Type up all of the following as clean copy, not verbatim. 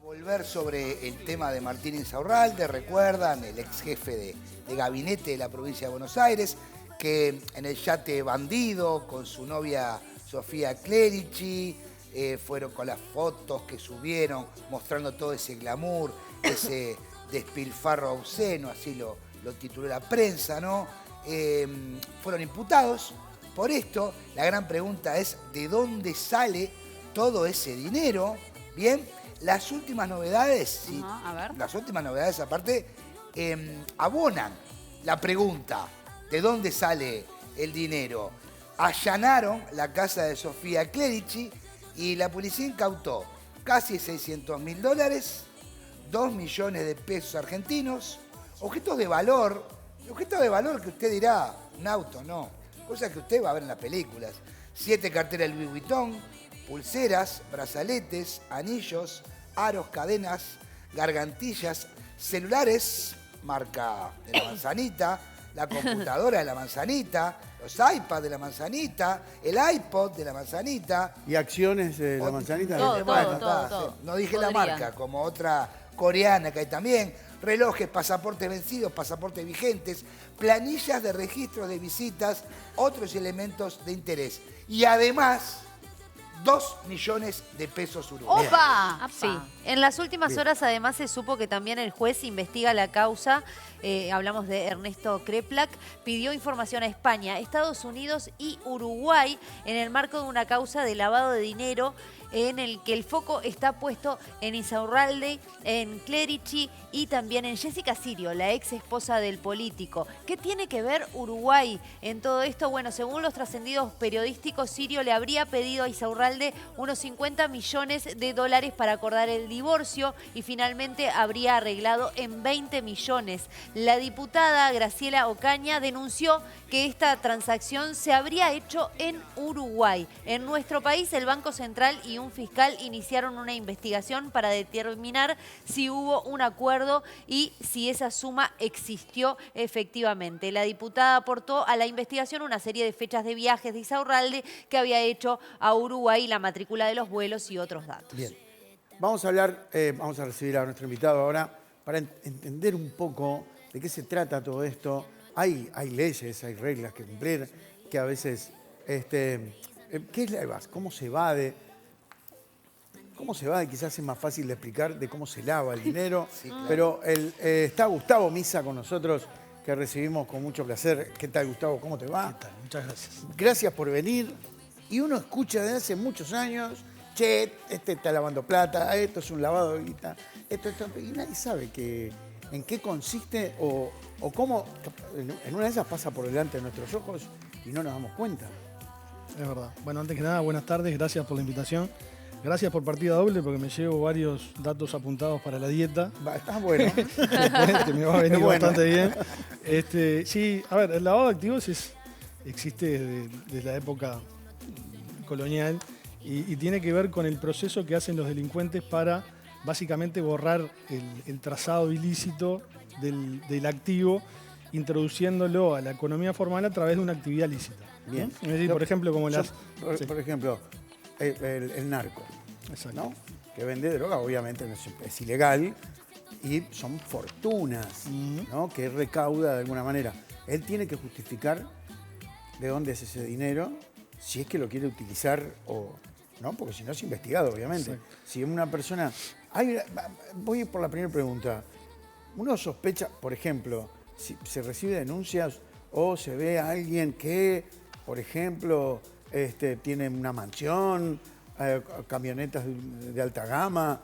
Volver sobre el tema de Martín Insaurralde, recuerdan, el ex jefe de gabinete de la provincia de Buenos Aires, que en el yate Bandido, con su novia Sofía Clerici, fueron con las fotos que subieron, mostrando todo ese glamour, ese despilfarro obsceno, así lo tituló la prensa, ¿no? Fueron imputados. Por esto, la gran pregunta es, ¿de dónde sale todo ese dinero? Bien. Las últimas novedades, sí, a ver. las últimas novedades aparte, abonan la pregunta, ¿de dónde sale el dinero? Allanaron la casa de Sofía Clerici y la policía incautó casi $600.000, 2 millones de pesos argentinos, objetos de valor que usted dirá, un auto, no, cosas que usted va a ver en las películas, 7 carteras Louis Vuitton, pulseras, brazaletes, anillos, aros, cadenas, gargantillas, celulares, marca de la manzanita, la computadora de la manzanita, los iPads de la manzanita, el iPod de la manzanita. ¿Y acciones de la manzanita? Todo. No dije la marca, como otra coreana que hay también. Relojes, pasaportes vencidos, pasaportes vigentes, planillas de registro de visitas, otros elementos de interés. Y además, 2 millones de pesos uruguayos. ¡Opa! Sí. En las últimas horas además se supo que también el juez investiga la causa, hablamos de Ernesto Kreplak, pidió información a España, Estados Unidos y Uruguay en el marco de una causa de lavado de dinero en el que el foco está puesto en Insaurralde, en Clerici y también en Jessica Sirio, la ex esposa del político. ¿Qué tiene que ver Uruguay en todo esto? Bueno, según los trascendidos periodísticos, Sirio le habría pedido a Insaurralde unos 50 millones de dólares para acordar el divorcio y finalmente habría arreglado en 20 millones. La diputada Graciela Ocaña denunció que esta transacción se habría hecho en Uruguay. En nuestro país, el Banco Central y un fiscal iniciaron una investigación para determinar si hubo un acuerdo y si esa suma existió efectivamente. La diputada aportó a la investigación una serie de fechas de viajes de Insaurralde que había hecho a Uruguay, la matrícula de los vuelos y otros datos. Bien. Vamos a recibir a nuestro invitado ahora para entender un poco de qué se trata todo esto. Hay leyes, hay reglas que cumplir, que a veces... ¿qué es la evasión? ¿Cómo se evade? ¿Cómo se evade? Quizás es más fácil de explicar de cómo se lava el dinero. Sí, claro. Pero está Gustavo Misa con nosotros, que recibimos con mucho placer. ¿Qué tal, Gustavo? ¿Cómo te va? ¿Qué tal? Muchas gracias. Gracias por venir. Y uno escucha desde hace muchos años, che, este está lavando plata, esto es un lavado de guita, esto, y nadie sabe en qué consiste o cómo en una de esas pasa por delante de nuestros ojos y no nos damos cuenta. Es verdad. Bueno, antes que nada, buenas tardes, gracias por la invitación. Gracias por partida doble porque me llevo varios datos apuntados para la dieta. Está bueno. Te me va a venir bastante bien. Sí, a ver, el lavado de activos existe desde la época colonial y tiene que ver con el proceso que hacen los delincuentes para básicamente borrar el trazado ilícito del activo, introduciéndolo a la economía formal a través de una actividad lícita. Bien. Es decir, por ejemplo, como por ejemplo, el narco, ¿no? Que vende droga, obviamente es ilegal y son fortunas, ¿no? Que recauda de alguna manera. Él tiene que justificar de dónde es ese dinero, si es que lo quiere utilizar o no, porque si no es investigado, obviamente. Exacto. Si una persona... voy por la primera pregunta. Uno sospecha, por ejemplo, si se recibe denuncias o se ve a alguien que, por ejemplo, tiene una mansión, camionetas de alta gama,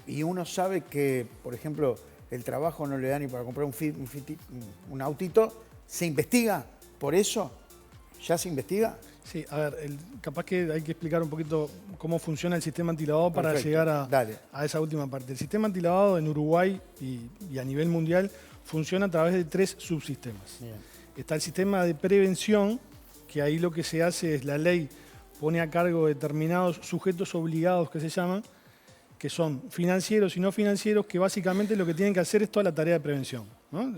y uno sabe que, por ejemplo, el trabajo no le da ni para comprar un autito, ¿se investiga por eso? ¿Ya se investiga? Sí, a ver, capaz que hay que explicar un poquito cómo funciona el sistema antilavado para llegar a esa última parte. El sistema antilavado en Uruguay y a nivel mundial funciona a través de 3 subsistemas. Bien. Está el sistema de prevención, que ahí lo que se hace es la ley pone a cargo determinados sujetos obligados que se llaman, que son financieros y no financieros, que básicamente lo que tienen que hacer es toda la tarea de prevención, ¿no?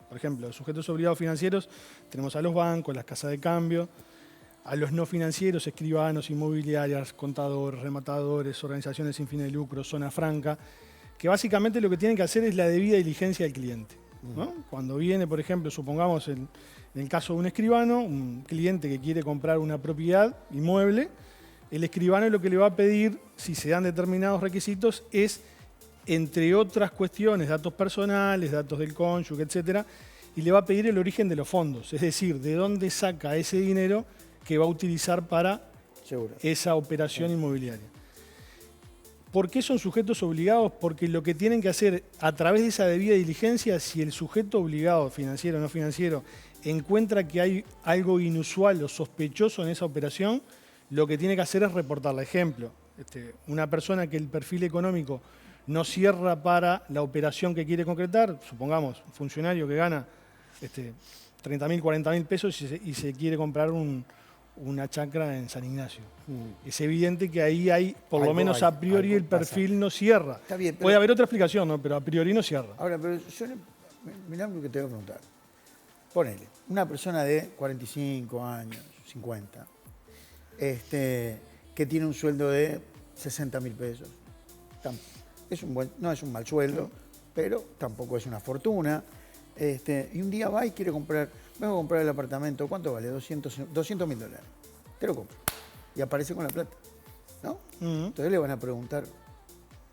Por ejemplo, sujetos obligados financieros, tenemos a los bancos, las casas de cambio. a los no financieros, escribanos, inmobiliarias, contadores, rematadores, organizaciones sin fines de lucro, zona franca, que básicamente lo que tienen que hacer es la debida diligencia del cliente, ¿no? Cuando viene, por ejemplo, supongamos en el caso de un escribano, un cliente que quiere comprar una propiedad inmueble, el escribano lo que le va a pedir, si se dan determinados requisitos, es, entre otras cuestiones, datos personales, datos del cónyuge, etcétera, y le va a pedir el origen de los fondos, es decir, de dónde saca ese dinero que va a utilizar para esa operación inmobiliaria. ¿Por qué son sujetos obligados? Porque lo que tienen que hacer a través de esa debida diligencia, si el sujeto obligado, financiero o no financiero, encuentra que hay algo inusual o sospechoso en esa operación, lo que tiene que hacer es reportarla. Ejemplo, una persona que el perfil económico no cierra para la operación que quiere concretar, supongamos, un funcionario que gana 30.000, 40.000 pesos y se quiere comprar una chacra en San Ignacio. Es evidente que ahí hay, por lo menos a priori, el perfil no cierra. Está bien, puede haber otra explicación, ¿no? Pero a priori no cierra. Ahora, pero yo mirá lo que te voy a preguntar. Ponele, una persona de 45 años, 50, que tiene un sueldo de 60.000 pesos. No es un mal sueldo, pero tampoco es una fortuna. Y un día va y quiere comprar, vengo a comprar el apartamento, ¿cuánto vale? $200.000. Te lo compro. Y aparece con la plata, ¿no? Entonces le van a preguntar,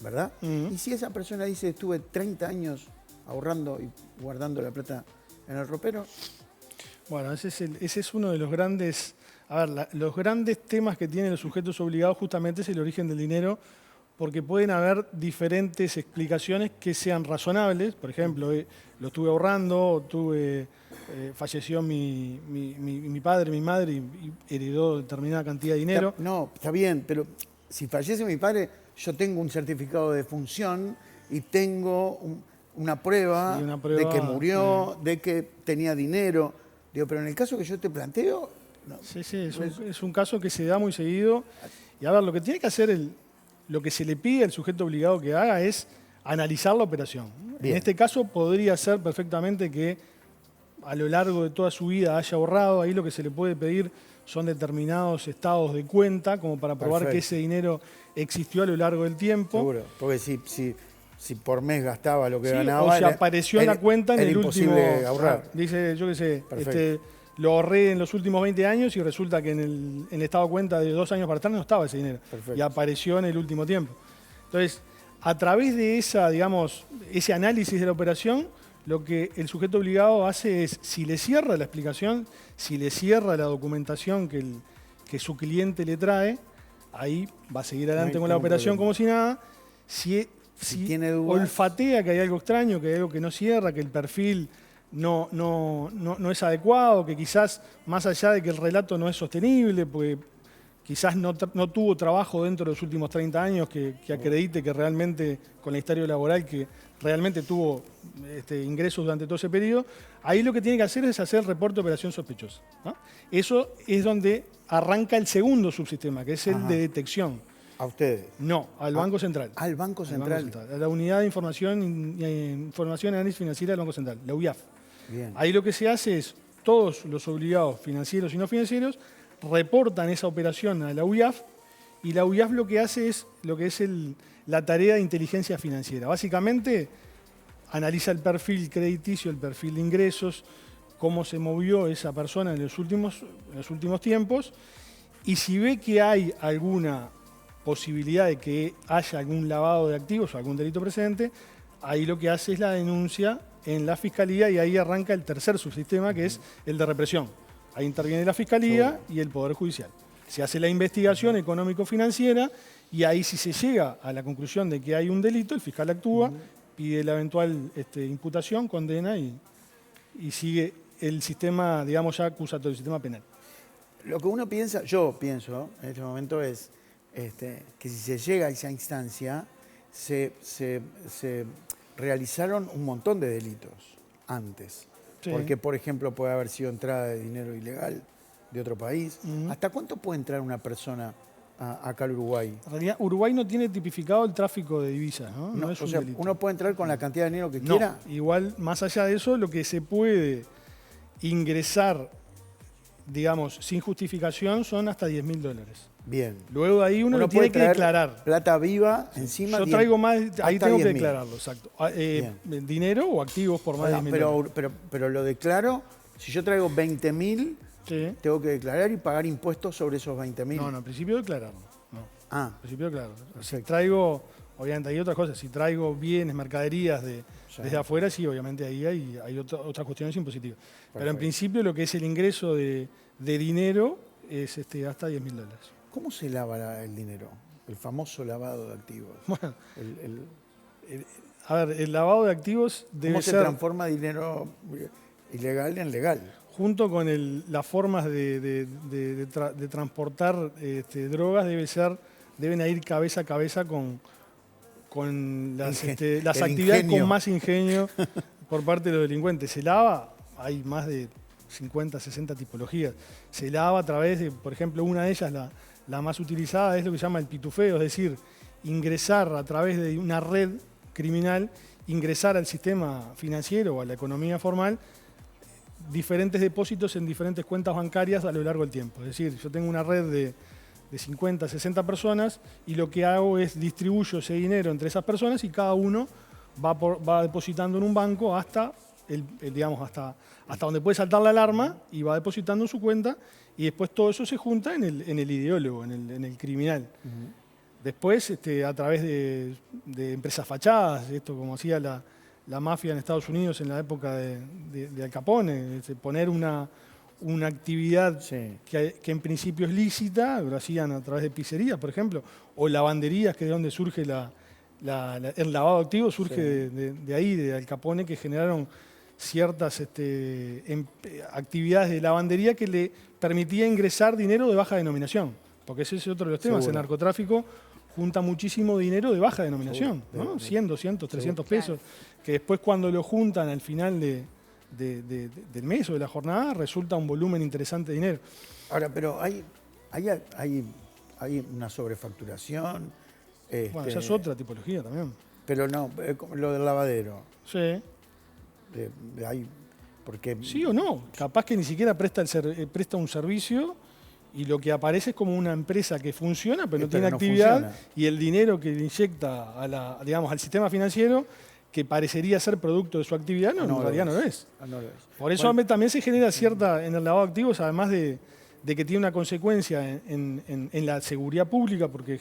¿verdad? Y si esa persona dice, estuve 30 años ahorrando y guardando la plata en el ropero. Bueno, ese es uno de los grandes, los grandes temas que tienen los sujetos obligados justamente es el origen del dinero, porque pueden haber diferentes explicaciones que sean razonables. Por ejemplo, lo estuve ahorrando, falleció mi padre, mi madre y heredó determinada cantidad de dinero. No, está bien, pero si fallece mi padre, yo tengo un certificado de función y tengo una prueba de que murió, de que tenía dinero. Digo, pero en el caso que yo te planteo... No. Sí, es un caso que se da muy seguido. Y a ver, lo que tiene que hacer lo que se le pide al sujeto obligado que haga es analizar la operación. Bien. En este caso podría ser perfectamente que a lo largo de toda su vida haya ahorrado. Ahí lo que se le puede pedir son determinados estados de cuenta como para probar que ese dinero existió a lo largo del tiempo. Seguro, porque si por mes gastaba lo que ganaba... O se apareció en la cuenta en el último... ahorrar. Dice, yo qué sé, lo ahorré en los últimos 20 años y resulta que en el estado de cuenta de 2 años para atrás no estaba ese dinero. Perfecto. Y apareció en el último tiempo. Entonces, a través de ese análisis de la operación, lo que el sujeto obligado hace es, si le cierra la explicación, si le cierra la documentación que su cliente le trae, ahí va a seguir adelante con la operación como si nada. Si tiene dudas, olfatea que hay algo extraño, que hay algo que no cierra, que el perfil no es adecuado, que quizás, más allá de que el relato no es sostenible, porque quizás no tuvo trabajo dentro de los últimos 30 años que acredite que realmente, con la historia laboral, que realmente tuvo ingresos durante todo ese periodo, ahí lo que tiene que hacer es hacer el reporte de operación sospechosa, ¿no? Eso es donde arranca el segundo subsistema, que es el de detección. ¿A ustedes? No, al Banco Central. ¿Al Banco Central? A la Unidad de Información y Análisis Financiera del Banco Central, la UIAF. Bien. Ahí lo que se hace es, todos los obligados financieros y no financieros reportan esa operación a la UIAF y la UIAF lo que hace es la tarea de inteligencia financiera. Básicamente analiza el perfil crediticio, el perfil de ingresos, cómo se movió esa persona en los últimos tiempos y si ve que hay alguna posibilidad de que haya algún lavado de activos o algún delito precedente, ahí lo que hace es la denuncia en la Fiscalía y ahí arranca el tercer subsistema, que es el de represión. Ahí interviene la Fiscalía y el Poder Judicial. Se hace la investigación económico-financiera y ahí si se llega a la conclusión de que hay un delito, el fiscal actúa, pide la eventual imputación, condena y sigue el sistema, digamos, ya acusatorio, el sistema penal. Lo que uno piensa, yo pienso en este momento es que si se llega a esa instancia, se realizaron un montón de delitos antes. Sí. Porque, por ejemplo, puede haber sido entrada de dinero ilegal de otro país. ¿Hasta cuánto puede entrar una persona acá al Uruguay? En realidad, Uruguay no tiene tipificado el tráfico de divisas, ¿no? No es un delito. ¿Uno puede entrar con la cantidad de dinero que quiera? Igual, más allá de eso, lo que se puede ingresar digamos, sin justificación son hasta $10.000. Bien. Luego de ahí uno lo tiene que declarar. Plata viva encima. Yo traigo más, ahí tengo que 10.000. declararlo, exacto. Dinero o activos por más de $10.000. Pero lo declaro, si yo traigo 20.000, sí, tengo que declarar y pagar impuestos sobre esos 20.000. No, en principio declararlo. No. Ah. En principio declararlo. Si traigo, obviamente hay otras cosas, si traigo bienes, mercaderías desde afuera, sí, obviamente ahí hay otras cuestiones impositivas. Perfecto. Pero en principio lo que es el ingreso de dinero es hasta $10.000. ¿Cómo se lava el dinero? El famoso lavado de activos. Bueno, a ver, el lavado de activos debe ser... ¿Cómo se transforma dinero ilegal en legal? Junto con las formas de transportar drogas deben ir cabeza a cabeza con las actividades con más ingenio por parte de los delincuentes. Se lava, hay más de 50, 60 tipologías. Se lava a través de, por ejemplo, una de ellas, la más utilizada, es lo que se llama el pitufeo, es decir, ingresar a través de una red criminal, ingresar al sistema financiero o a la economía formal diferentes depósitos en diferentes cuentas bancarias a lo largo del tiempo. Es decir, yo tengo una red de 50, 60 personas y lo que hago es distribuyo ese dinero entre esas personas y cada uno va depositando en un banco hasta donde puede saltar la alarma y va depositando en su cuenta y después todo eso se junta en el ideólogo, en el criminal. Uh-huh. Después, a través de empresas fachadas, esto como hacía la mafia en Estados Unidos en la época de Al Capone, poner una actividad que en principio es lícita, lo hacían a través de pizzerías, por ejemplo, o lavanderías, que es de donde surge el lavado de activos, surge de ahí, de Al Capone, que generaron ciertas actividades de lavandería que le permitía ingresar dinero de baja denominación, porque ese es otro de los temas. El narcotráfico junta muchísimo dinero de baja denominación, ¿no? 100, 200, 300 pesos, que después cuando lo juntan al final del mes o de la jornada resulta un volumen interesante de dinero. Ahora, pero hay una sobrefacturación. Bueno, esa es otra tipología también. Pero no, lo del lavadero. Sí. Porque... Sí o no, capaz que ni siquiera presta un servicio y lo que aparece es como una empresa que funciona, pero no tiene actividad funciona. Y el dinero que le inyecta al sistema financiero, que parecería ser producto de su actividad, en realidad no lo es. Por eso también se genera cierta, en el lavado de activos, además de que tiene una consecuencia en la seguridad pública, porque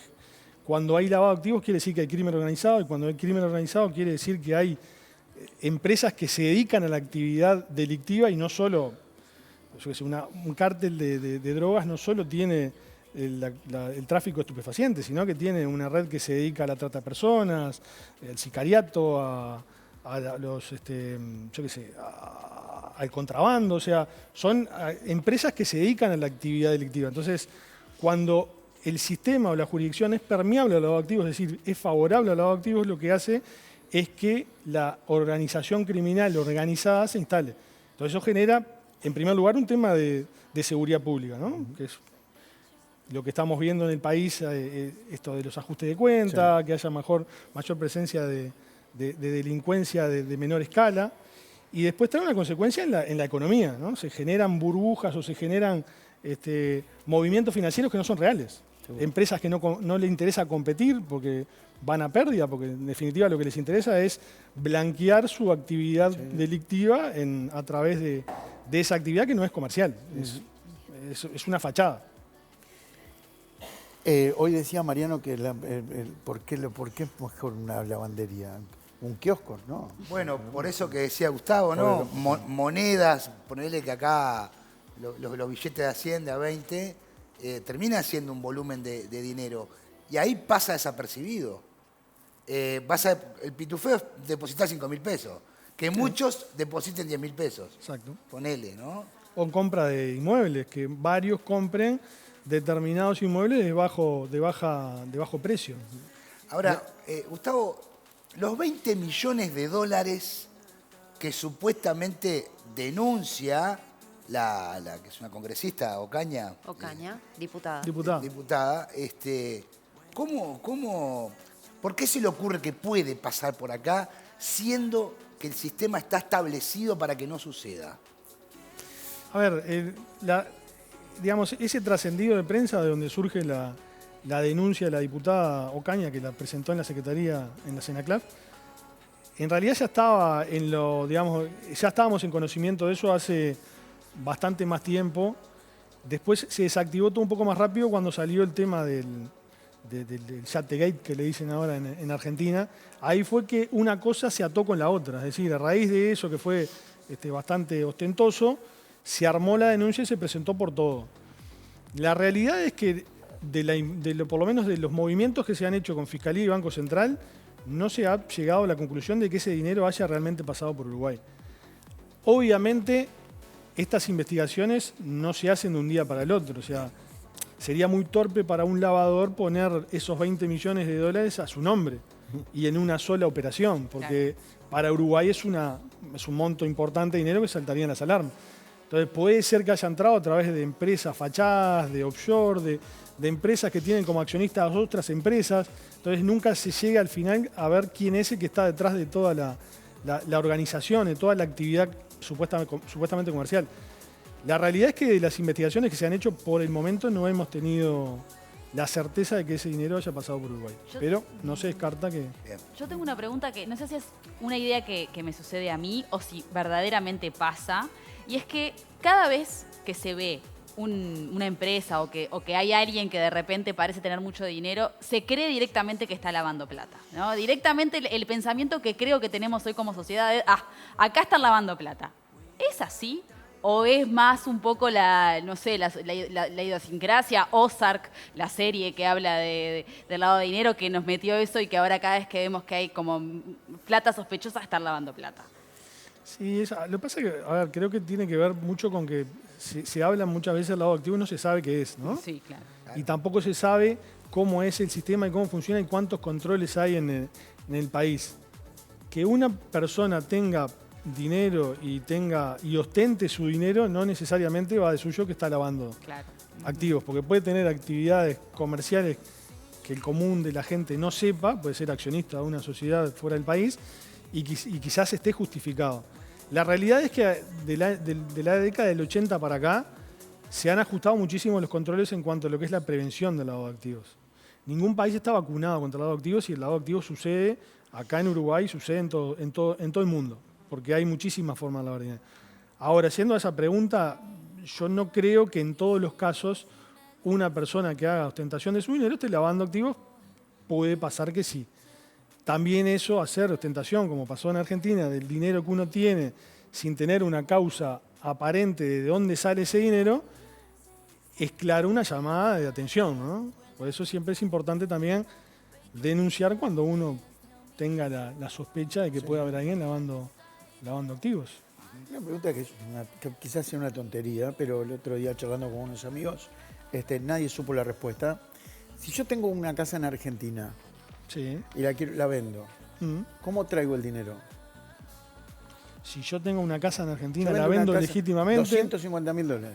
cuando hay lavado de activos quiere decir que hay crimen organizado, y cuando hay crimen organizado quiere decir que hay empresas que se dedican a la actividad delictiva y no solo, un cártel de drogas no solo tiene el tráfico de estupefacientes, sino que tiene una red que se dedica a la trata de personas, al sicariato, al contrabando, o sea, son empresas que se dedican a la actividad delictiva. Entonces, cuando el sistema o la jurisdicción es permeable al lavado de activos, es decir, es favorable al lavado de activos, lo que hace es que la organización criminal organizada se instale. Entonces eso genera, en primer lugar, un tema de seguridad pública, ¿no? Que es lo que estamos viendo en el país, esto de los ajustes de cuenta, que haya mayor presencia de delincuencia de menor escala. Y después trae una consecuencia en la economía, ¿no? Se generan burbujas o se generan movimientos financieros que no son reales. Empresas que no les interesa competir porque van a pérdida, porque en definitiva lo que les interesa es blanquear su actividad delictiva a través de esa actividad que no es comercial, es una fachada. Hoy decía Mariano que ¿por qué es mejor una lavandería? Un kiosco, ¿no? Bueno, por eso que decía Gustavo, ¿no? Monedas, ponerle que acá los billetes de Hacienda 20 termina siendo un volumen de dinero y ahí pasa desapercibido. El pitufeo es depositar 5.000 pesos, que muchos depositen 10.000 pesos. Exacto. Ponele, ¿no? O en compra de inmuebles, que varios compren determinados inmuebles de bajo precio. Ahora, Gustavo, los 20 millones de dólares que supuestamente denuncia la que es una congresista, Ocaña. Diputada. Diputada, ¿por qué se le ocurre que puede pasar por acá, siendo que el sistema está establecido para que no suceda? A ver, digamos, ese trascendido de prensa de donde surge la denuncia de la diputada Ocaña, que la presentó en la Secretaría, en la Senaclaf, en realidad ya estaba ya estábamos en conocimiento de eso hace bastante más tiempo. Después se desactivó todo un poco más rápido cuando salió el tema del Yategate, que le dicen ahora en Argentina. Ahí fue que una cosa se ató con la otra. Es decir, a raíz de eso, que fue bastante ostentoso, se armó la denuncia y se presentó por todo. La realidad es que, por lo menos de los movimientos que se han hecho con Fiscalía y Banco Central, no se ha llegado a la conclusión de que ese dinero haya realmente pasado por Uruguay. Obviamente, estas investigaciones no se hacen de un día para el otro. O sea, sería muy torpe para un lavador poner esos 20 millones de dólares a su nombre y en una sola operación, porque para Uruguay es un monto importante de dinero que saltarían las alarmas. Entonces puede ser que haya entrado a través de empresas fachadas, de offshore, de empresas que tienen como accionistas otras empresas. Entonces nunca se llega al final a ver quién es el que está detrás de toda la organización, de toda la actividad supuestamente comercial. La realidad es que de las investigaciones que se han hecho por el momento no hemos tenido la certeza de que ese dinero haya pasado por Uruguay. Pero no se descarta que... Yo tengo una pregunta que no sé si es una idea que me sucede a mí o si verdaderamente pasa. Y es que cada vez que se ve una empresa o que hay alguien que de repente parece tener mucho dinero, se cree directamente que está lavando plata, ¿no? Directamente el pensamiento que creo que tenemos hoy como sociedad es, acá están lavando plata. ¿Es así? ¿O es más un poco la idiosincrasia, Ozark, la serie que habla del lavado de dinero, que nos metió eso y que ahora cada vez que vemos que hay como plata sospechosa, están lavando plata? Sí, lo que pasa es que, a ver, creo que tiene que ver mucho con que se habla muchas veces del lado activo y no se sabe qué es, ¿no? Sí, claro. Y tampoco se sabe cómo es el sistema y cómo funciona y cuántos controles hay en el país. Que una persona tenga dinero y ostente su dinero no necesariamente va de suyo que está lavando activos, porque puede tener actividades comerciales que el común de la gente no sepa, puede ser accionista de una sociedad fuera del país y quizás esté justificado. La realidad es que de la década del 80 para acá se han ajustado muchísimo los controles en cuanto a lo que es la prevención del lavado de activos. Ningún país está vacunado contra el lavado de activos y el lavado de activos sucede acá en Uruguay, sucede en todo el mundo, porque hay muchísimas formas de lavar dinero. Ahora, yendo a esa pregunta, yo no creo que en todos los casos una persona que haga ostentación de su dinero esté lavando activos. Puede pasar que sí. También eso, hacer ostentación, como pasó en Argentina, del dinero que uno tiene sin tener una causa aparente de dónde sale ese dinero, es claro una llamada de atención, ¿no? Por eso siempre es importante también denunciar cuando uno tenga la sospecha de que puede haber alguien lavando activos. Una pregunta que quizás sea una tontería, pero el otro día charlando con unos amigos, nadie supo la respuesta. Si yo tengo una casa en Argentina y la vendo, ¿cómo traigo el dinero? Si yo tengo una casa en Argentina, la vendo legítimamente. $250.000.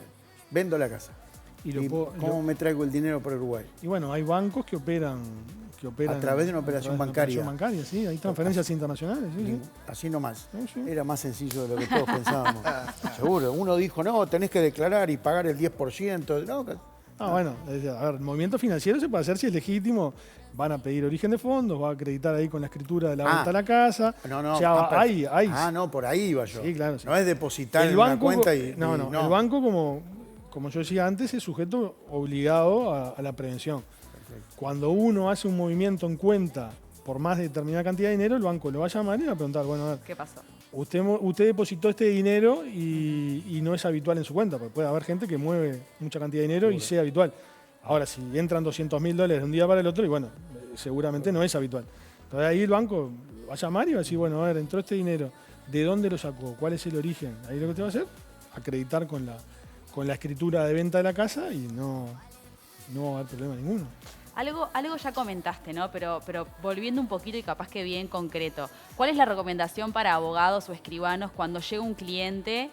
Vendo la casa. ¿Cómo me traigo el dinero para Uruguay? Y bueno, hay bancos que operan a través de una operación bancaria. Sí, hay transferencias internacionales. Sí. Así nomás. Sí. Era más sencillo de lo que todos pensábamos. Seguro. Uno dijo, no, tenés que declarar y pagar el 10%. Bueno, a ver, el movimiento financiero se puede hacer si es legítimo. Van a pedir origen de fondos, va a acreditar ahí con la escritura de la venta de la casa. No, hay. No, por ahí iba yo. Sí, claro. Sí. No es depositar en una cuenta y... No. El banco, como yo decía antes, es sujeto obligado a la prevención. Perfecto. Cuando uno hace un movimiento en cuenta por más de determinada cantidad de dinero, el banco lo va a llamar y le va a preguntar, bueno, a ver, ¿qué pasó? Usted depositó este dinero y no es habitual en su cuenta, porque puede haber gente que mueve mucha cantidad de dinero y sea habitual. Ahora, si entran $200.000 de un día para el otro, y bueno, seguramente no es habitual. Entonces ahí el banco va a llamar y va a decir, bueno, a ver, entró este dinero, ¿de dónde lo sacó? ¿Cuál es el origen? Ahí lo que te va a hacer, acreditar con la escritura de venta de la casa y no va a haber problema ninguno. Algo ya comentaste, ¿no? Pero volviendo un poquito y capaz que bien concreto, ¿cuál es la recomendación para abogados o escribanos cuando llega un cliente,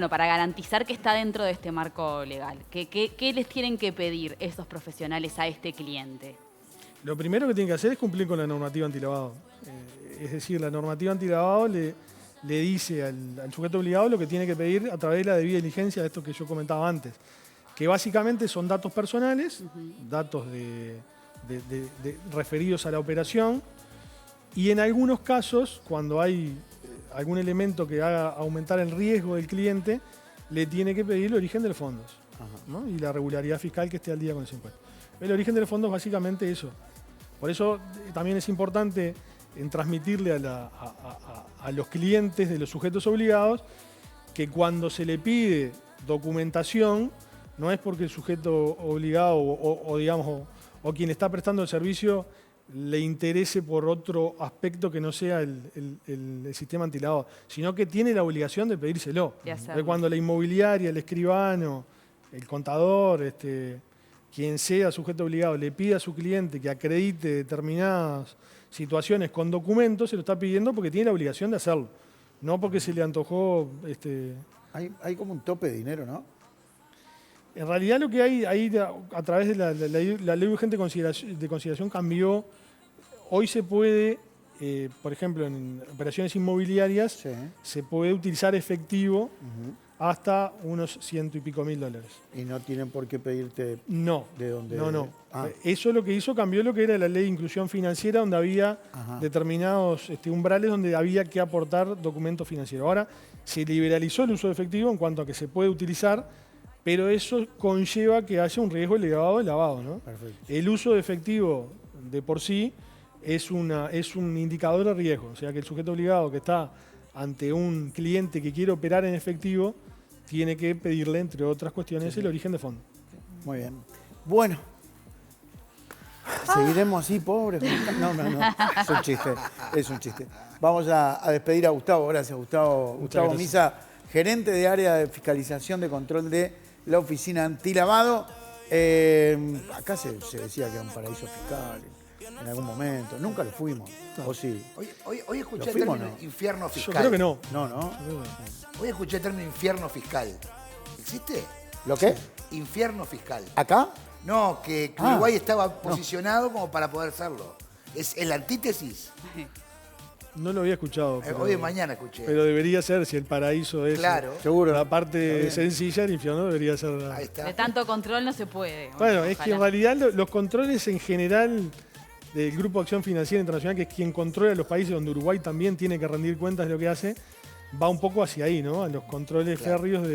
para garantizar que está dentro de este marco legal? ¿Qué les tienen que pedir esos profesionales a este cliente? Lo primero que tienen que hacer es cumplir con la normativa antilavado. Es decir, la normativa antilavado le dice al sujeto obligado lo que tiene que pedir a través de la debida diligencia de esto que yo comentaba antes. que básicamente son datos personales, datos referidos a la operación, y en algunos casos, cuando hay algún elemento que haga aumentar el riesgo del cliente, le tiene que pedir el origen de los fondos, ¿no? Y la regularidad fiscal que esté al día con ese impuesto. El origen de los fondos es básicamente eso. Por eso también es importante en transmitirle a los clientes de los sujetos obligados que cuando se le pide documentación, no es porque el sujeto obligado o quien está prestando el servicio le interese por otro aspecto que no sea el sistema antilavado, sino que tiene la obligación de pedírselo. Cuando la inmobiliaria, el escribano, el contador, quien sea sujeto obligado, le pide a su cliente que acredite determinadas situaciones con documentos, se lo está pidiendo porque tiene la obligación de hacerlo, no porque se le antojó. Hay como un tope de dinero, ¿no? En realidad lo que hay a través de la ley urgente de consideración cambió. Hoy se puede, por ejemplo, en operaciones inmobiliarias, se puede utilizar efectivo hasta unos $100 y pico mil. ¿Y no tienen por qué pedirte de dónde? No. Eso lo que hizo, cambió lo que era la ley de inclusión financiera, donde había determinados umbrales donde había que aportar documentos financieros. Ahora se liberalizó el uso de efectivo en cuanto a que se puede utilizar, pero eso conlleva que haya un riesgo elevado de lavado, ¿no? Perfecto. El uso de efectivo de por sí es un indicador de riesgo, o sea que el sujeto obligado que está ante un cliente que quiere operar en efectivo tiene que pedirle, entre otras cuestiones, el origen de fondo. Muy bien. Bueno. ¿Seguiremos así, pobres? No. Es un chiste. Vamos a despedir a Gustavo. Gracias, Gustavo. Gustavo Misa, gerente de área de fiscalización de control de la Oficina Antilavado. Acá se decía que era un paraíso fiscal en algún momento. Nunca lo fuimos. ¿O sí? Hoy escuché el término infierno fiscal. Yo creo que no. No. Hoy escuché el término infierno fiscal. ¿Existe? ¿Lo qué? Infierno fiscal. ¿Acá? No, que Uruguay estaba posicionado como para poder hacerlo. ¿Es la antítesis? No lo había escuchado. Hoy de mañana escuché. Pero debería ser, si el paraíso es seguro, la parte sencilla, el infierno debería ser. Ahí está. De tanto control no se puede. Bueno, es que en realidad los controles en general del Grupo de Acción Financiera Internacional, que es quien controla los países donde Uruguay también tiene que rendir cuentas de lo que hace, va un poco hacia ahí, ¿no? A los controles férreos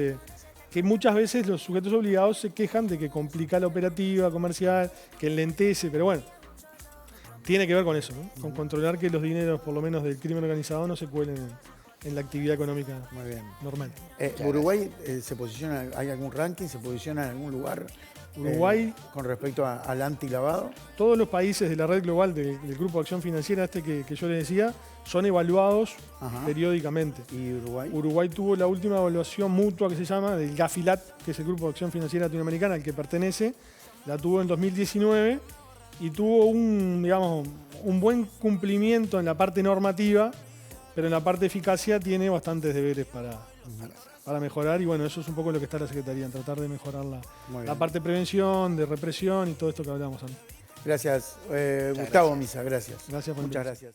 que muchas veces los sujetos obligados se quejan de que complica la operativa comercial, que enlentece, pero bueno, tiene que ver con eso, ¿no? Con controlar que los dineros, por lo menos del crimen organizado, no se cuelen en la actividad económica normal. ¿Uruguay se posiciona, hay algún ranking, se posiciona en algún lugar? Uruguay, con respecto al antilavado. Todos los países de la red global del Grupo de Acción Financiera que yo les decía son evaluados periódicamente. ¿Y Uruguay? Uruguay tuvo la última evaluación mutua que se llama del GAFILAT, que es el Grupo de Acción Financiera Latinoamericana al que pertenece. La tuvo en 2019 y tuvo un buen cumplimiento en la parte normativa, pero en la parte de eficacia tiene bastantes deberes para mejorar, y bueno, eso es un poco lo que está la Secretaría, en tratar de mejorar la parte de prevención, de represión y todo esto que hablamos antes. Gracias, Gustavo Misa, gracias. Muchas gracias.